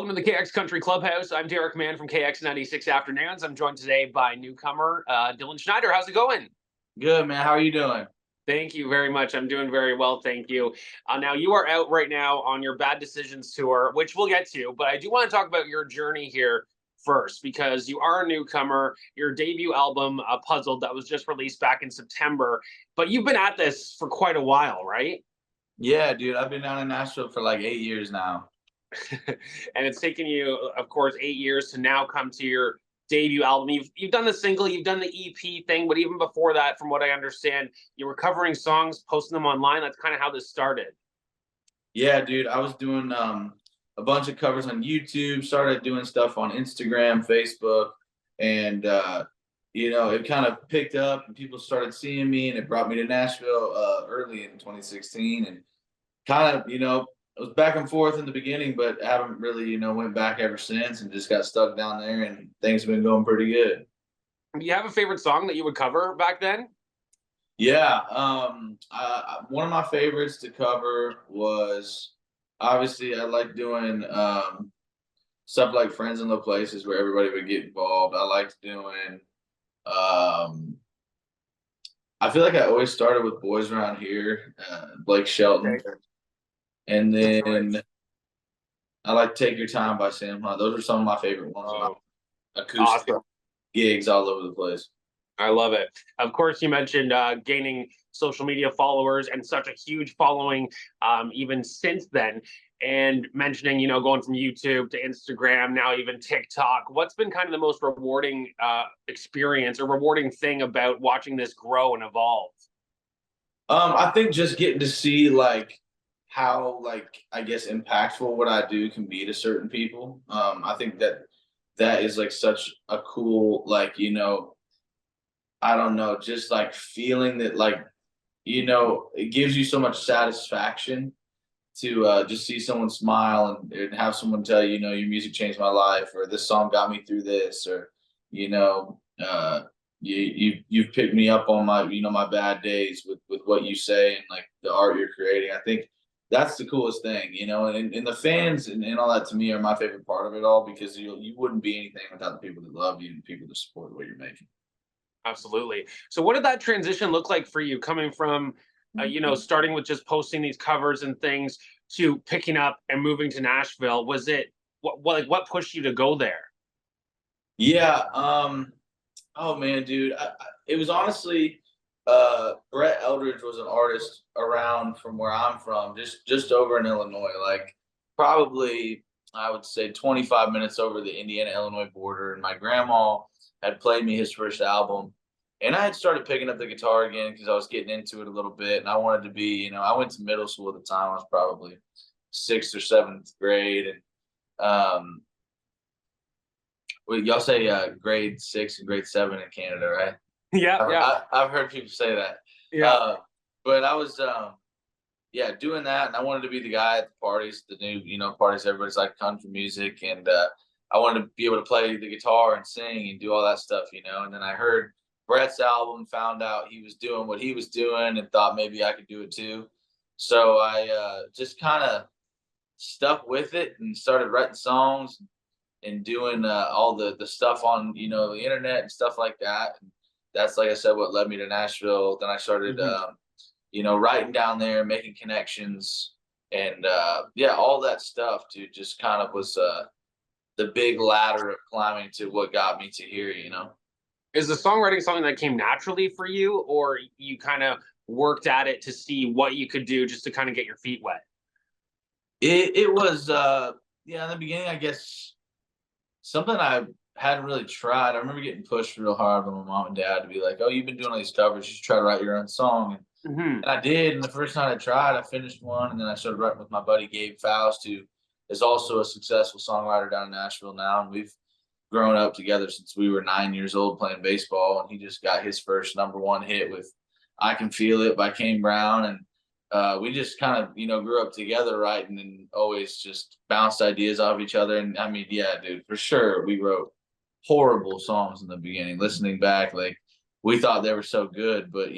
Welcome to the KX Country Clubhouse. I'm Derek Mann from KX 96 Afternoons. I'm joined today by newcomer Dylan Schneider. How's it going? Good, man. How are you doing? Thank you very much. I'm doing very well, thank you. Now, you are out right now on your Bad Decisions tour, which we'll get to, but I do want to talk about your journey here first, because you are a newcomer. Your debut album, Puzzled, that was just released back in September, but you've been at this for quite a while, right? Yeah, dude. I've been down in Nashville for like 8 years now. And it's taken you, of course, 8 years to now come to your debut album. You've done the single, you've done the EP thing, but even before that, from what I understand, you were covering songs, posting them online. That's kind of how this started. Yeah, dude. I was doing a bunch of covers on YouTube, started doing stuff on Instagram, Facebook, and it kind of picked up and people started seeing me, and it brought me to Nashville early in 2016, and kind of, it was back and forth in the beginning, but I haven't really, went back ever since, and just got stuck down there, and things have been going pretty good. Do you have a favorite song that you would cover back then? Yeah, one of my favorites to cover was, obviously, I like doing stuff like Friends in Low Places, where everybody would get involved. I liked doing, I feel like I always started with Boys Around Here, Blake Shelton, Okay. and That's then nice. I like Take Your Time by Sam Hunt. Those are some of my favorite ones. Oh, Acoustic awesome. gigs all over the place. I love it. Of course, you mentioned gaining social media followers and such a huge following even since then. And mentioning, going from YouTube to Instagram, now even TikTok. What's been kind of the most rewarding experience or rewarding thing about watching this grow and evolve? I think just getting to see how I guess impactful what I do can be to certain people. I think that is like such a cool I don't know, just like feeling that it gives you so much satisfaction to just see someone smile and have someone tell you, your music changed my life, or this song got me through this, or you know, uh, you've picked me up on my my bad days with what you say and like the art you're creating. I think that's the coolest thing, and the fans and all that to me are my favorite part of it all, because you wouldn't be anything without the people that love you and people that support what you're making. Absolutely. So, what did that transition look like for you, coming from, starting with just posting these covers and things to picking up and moving to Nashville? Was it what pushed you to go there? Yeah. Oh man, dude. It was honestly Brett Eldridge was an artist around from where I'm from, just over in Illinois, like probably I would say 25 minutes over the Indiana Illinois border. And my grandma had played me his first album, and I had started picking up the guitar again because I was getting into it a little bit, and I wanted to be, I went to middle school at the time. I was probably sixth or seventh grade, and um, well, y'all say grade 6 and grade 7 in Canada, right? Yeah, yeah, I've heard people say that. yeah. Uh, but I was, yeah, doing that, and I wanted to be the guy at the parties, the new, parties everybody's like country music, and I wanted to be able to play the guitar and sing and do all that stuff, And then I heard Brett's album, found out he was doing what he was doing, and thought maybe I could do it too. So I just kind of stuck with it and started writing songs and doing all the stuff on the internet and stuff like that. And that's, like I said, what led me to Nashville. Then I started Mhm. writing down there, making connections, and yeah, all that stuff to just kind of was the big ladder of climbing to what got me to here. Is the songwriting something that came naturally for you, or you kind of worked at it to see what you could do just to kind of get your feet wet? It was yeah, in the beginning, I guess something I hadn't really tried. I remember getting pushed real hard by my mom and dad to be like, "Oh, you've been doing all these covers. You should try to write your own song." Hmm. And I did. And the first time I tried, I finished one, and then I started writing with my buddy Gabe Faust, who is also a successful songwriter down in Nashville now, and we've grown up together since we were 9 years old playing baseball. And he just got his first #1 hit with "I Can Feel It" by Kane Brown, and we just kind of grew up together writing, and always just bounced ideas off each other. And I mean, yeah, dude, for sure, we wrote horrible songs in the beginning. Listening back, like we thought they were so good, but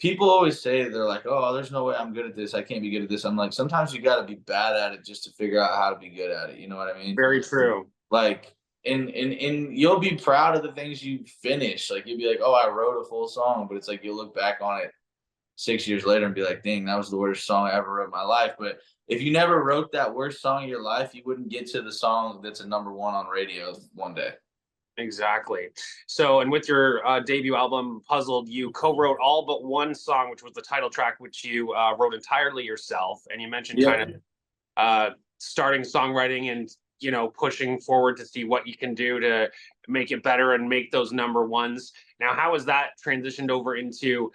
people always say, they're like, "Oh, there's no way I'm good at this. I can't be good at this." I'm like, sometimes you got to be bad at it just to figure out how to be good at it. You know what I mean? Very true. Like, and you'll be proud of the things you finish. Like, you'll be like, "Oh, I wrote a full song," but it's like you look back on it 6 years later and be like, "Dang, that was the worst song I ever wrote in my life." But if you never wrote that worst song of your life, you wouldn't get to the song that's a number one on radio one day. Exactly. So, and with your debut album, Puzzled, you co-wrote all but one song, which was the title track, which you wrote entirely yourself. And you mentioned kind Yeah. of starting songwriting and, pushing forward to see what you can do to make it better and make those number ones. Now, how has that transitioned over into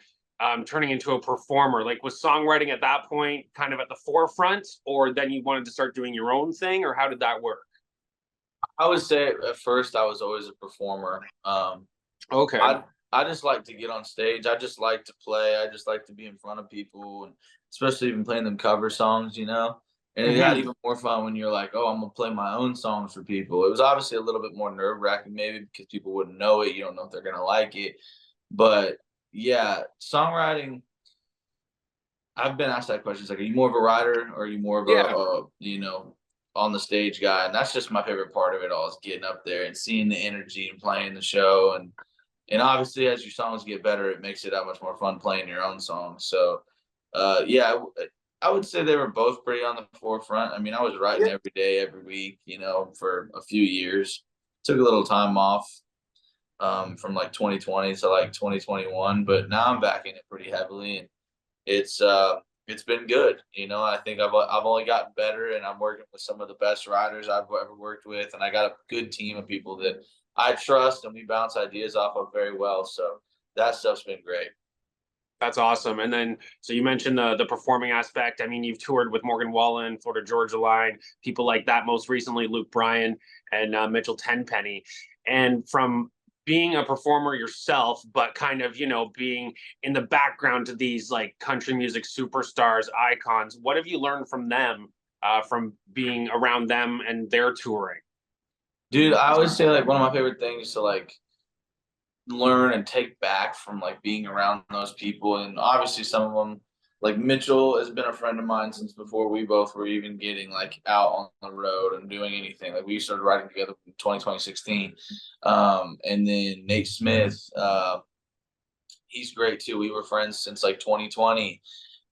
turning into a performer? Like, was songwriting at that point kind of at the forefront, or then you wanted to start doing your own thing, or how did that work? I would say at first I was always a performer. Okay. I just like to get on stage. I just like to play. I just like to be in front of people, and especially even playing them cover songs, you know. And it got Hmm. even more fun when you're like, "Oh, I'm gonna play my own songs for people." It was obviously a little bit more nerve wracking, maybe because people wouldn't know it. You don't know if they're gonna like it, but yeah, songwriting. I've been asked that question. It's like, are you more of a writer or are you more of Yeah. on the stage guy? And that's just my favorite part of it all, is getting up there and seeing the energy and playing the show. And obviously, as your songs get better, it makes it that much more fun playing your own songs. So, yeah, I would say they were both pretty on the forefront. I mean, I was writing every day, every week, for a few years. Took a little time off from like 2020 to like 2021, but now I'm back in it pretty heavily, and it's been good. I think I've only gotten better, and I'm working with some of the best writers I've ever worked with, and I got a good team of people that I trust, and we bounce ideas off of very well. So that stuff's been great. That's awesome. And then, so you mentioned the performing aspect. I mean, you've toured with Morgan Wallen, Florida Georgia Line, people like that. Most recently, Luke Bryan and Mitchell Tenpenny. And from being a performer yourself, but kind of being in the background to these like country music superstars, icons, what have you learned from them, from being around them and their touring? Dude, I always say like one of my favorite things to like learn and take back from like being around those people. And obviously some of them, like Mitchell has been a friend of mine since before we both were even getting like out on the road and doing anything. Like, we started writing together in 2016. And then Nate Smith, he's great too. We were friends since like 2020.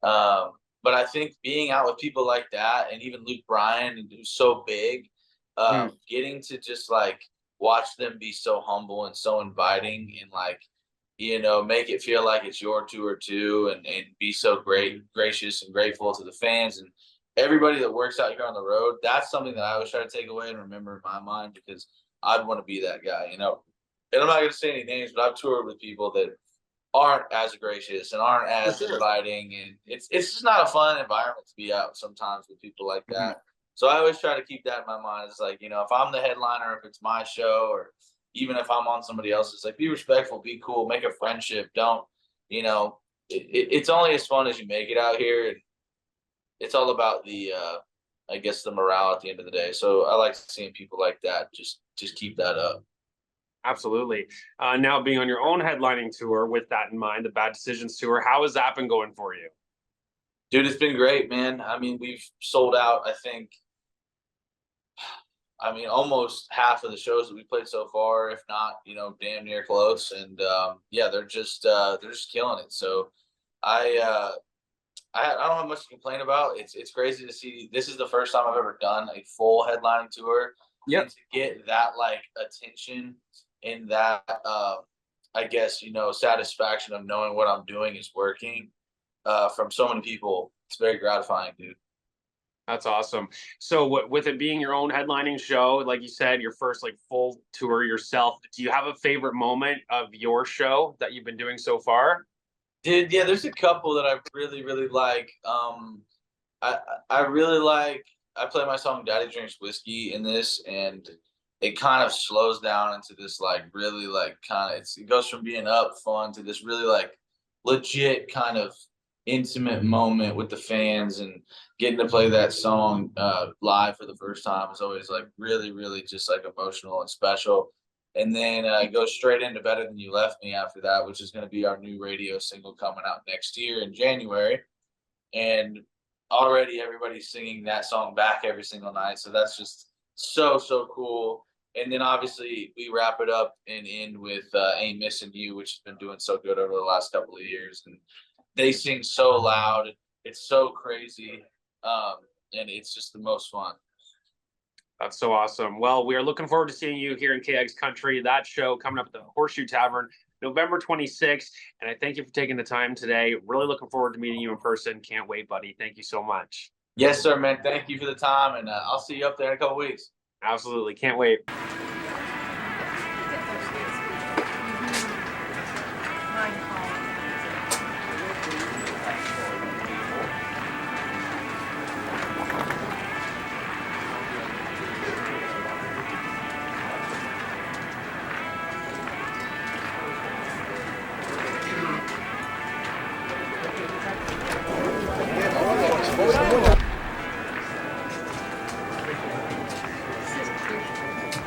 But I think being out with people like that, and even Luke Bryan, who's so big, Mm. getting to just like watch them be so humble and so inviting, and like, make it feel like it's your tour too, and be so gracious and grateful to the fans and everybody that works out here on the road. That's something that I always try to take away and remember in my mind, because I'd want to be that guy. And I'm not going to say any names, but I've toured with people that aren't as gracious and aren't For as sure. inviting, and it's just not a fun environment to be out sometimes with people like Mhm. that. So I always try to keep that in my mind. It's like, if I'm the headliner, if it's my show, or even if I'm on somebody else's, like, be respectful, be cool, make a friendship. Don't, it's only as fun as you make it out here, and it's all about the I guess the morale at the end of the day. So I like seeing people like that. Just keep that up. Absolutely. Now, being on your own headlining tour with that in mind, the Bad Decisions tour, how has that been going for you? Dude, it's been great, man. I mean, we've sold out, almost half of the shows that we played so far, if not, damn near close. And yeah, they're just killing it. So I I don't have much to complain about. It's crazy to see. This is the first time I've ever done a full headlining tour, and Yep. to get that like attention and that I guess satisfaction of knowing what I'm doing is working from so many people. It's very gratifying, dude. That's awesome. So, with it being your own headlining show, like you said, your first like full tour yourself, do you have a favorite moment of your show that you've been doing so far? Dude, yeah, there's a couple that I really, really like. I I really like. I play my song "Daddy Drinks Whiskey" in this, and it kind of slows down into this like really like kind of it goes from being up fun to this really like legit kind of intimate moment with the fans, and getting to play that song live for the first time is always like really, really just like emotional and special. and then go straight into Better Than You Left Me after that, which is going to be our new radio single coming out next year in January. And already everybody's singing that song back every single night. So that's just so cool. And then obviously we wrap it up and end with Ain't Missing You, which has been doing so good over the last couple of years. And they sing so loud. It's so crazy. And it's just the most fun. That's so awesome. Well, we are looking forward to seeing you here in KX Country. That show coming up at the Horseshoe Tavern, November 26th. And I thank you for taking the time today. Really looking forward to meeting you in person. Can't wait, buddy. Thank you so much. Yes, sir, man. Thank you for the time. And I'll see you up there in a couple weeks. Absolutely. Can't wait.